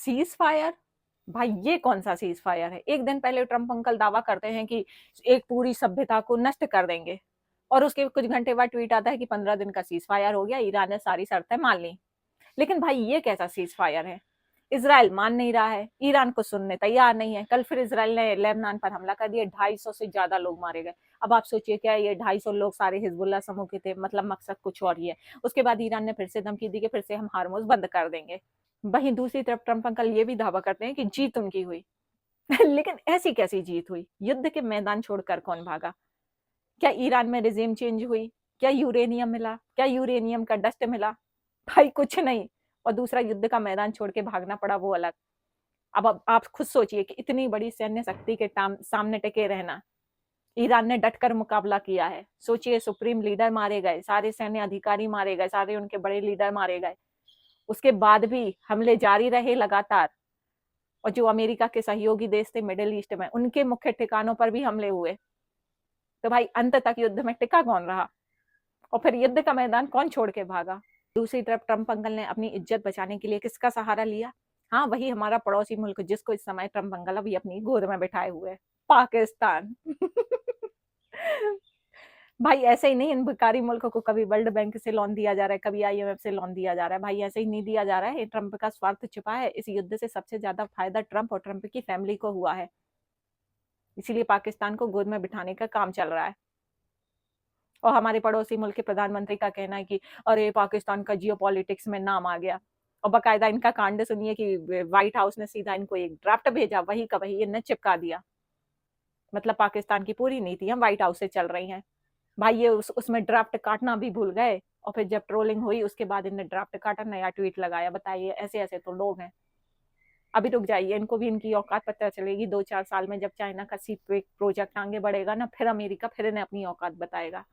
Cease fire? भाई ये कौन सा सीज फायर है? एक दिन पहले ट्रम्प अंकल दावा करते हैं कि एक पूरी सभ्यता को नष्ट कर देंगे, और उसके कुछ घंटे बाद ट्वीट आता है कि 15 दिन का सीज फायर हो गया, ईरान ने सारी शर्तें मान ली। लेकिन भाई ये कैसा सीज फायर है? इसराइल मान नहीं रहा है, ईरान को सुनने तैयार नहीं है। कल फिर इसराइल ने लेबनान पर हमला कर दिया, 250 से ज्यादा लोग मारे गए। अब आप सोचिए, क्या ये 250 लोग सारे हिजबुल्ला समूह के थे? मतलब मकसद कुछ और ही है। उसके बाद ईरान ने फिर से धमकी दी कि फिर से हम हार्मोज बंद कर देंगे। वहीं दूसरी तरफ ट्रम्प अंकल ये भी दावा करते हैं कि जीत उनकी हुई। लेकिन ऐसी कैसी जीत हुई? युद्ध के मैदान छोड़कर कौन भागा? क्या ईरान में रिजीम चेंज हुई? क्या यूरेनियम मिला? क्या यूरेनियम का डस्ट मिला? भाई कुछ नहीं। और दूसरा, युद्ध का मैदान छोड़ के भागना पड़ा, वो अलग। अब आप खुद सोचिए कि इतनी बड़ी सैन्य शक्ति के सामने टिके रहना। ईरान ने डटकर मुकाबला किया है। सोचिए, सुप्रीम लीडर मारे गए, सारे सैन्य अधिकारी मारे गए, सारे उनके बड़े लीडर मारे गए। उसके बाद भी हमले जारी रहे लगातार। और जो अमेरिका के सहयोगी देश थे मिडिल ईस्ट में, उनके मुख्य ठिकानों पर भी हमले हुए। तो भाई अंत तक युद्ध में टिका कौन रहा? और फिर युद्ध का मैदान कौन छोड़ के भागा? दूसरी तरफ ट्रम्प अंकल ने अपनी इज्जत बचाने के लिए किसका सहारा लिया? हाँ, वही हमारा पड़ोसी मुल्क, जिसको इस समय ट्रम्प अंकल अभी अपनी गोद में बिठाए हुए हैं, पाकिस्तान। भाई ऐसे ही नहीं इन भिखारी मुल्कों को कभी वर्ल्ड बैंक से लोन दिया जा रहा है, कभी IMF से लोन दिया जा रहा है। भाई ऐसे ही नहीं दिया जा रहा है, ट्रम्प का स्वार्थ छिपा है। इस युद्ध से सबसे ज्यादा फायदा ट्रम्प और ट्रम्प की फैमिली को हुआ है। इसीलिए पाकिस्तान को गोद में बिठाने का काम चल रहा है। और हमारे पड़ोसी मुल्क के प्रधानमंत्री का कहना है कि अरे पाकिस्तान का जियो पॉलिटिक्स में नाम आ गया। और बाकायदा इनका कांड सुनिए कि व्हाइट हाउस ने सीधा इनको एक ड्राफ्ट भेजा, वही का वही इन्हें चिपका दिया। मतलब पाकिस्तान की पूरी नीतियां व्हाइट हाउस से चल रही हैं। भाई ये उसमें ड्राफ्ट काटना भी भूल गए, और फिर जब ट्रोलिंग हुई उसके बाद इन्हें ड्राफ्ट काटा, नया ट्वीट लगाया। बताइए, ऐसे ऐसे तो लोग हैं। अभी रुक जाइए, इनको भी इनकी औकात पता चलेगी 2-4 साल में, जब चाइना का सी प्रोजेक्ट आगे बढ़ेगा ना, फिर अमेरिका फिर इन्हें अपनी औकात बताएगा।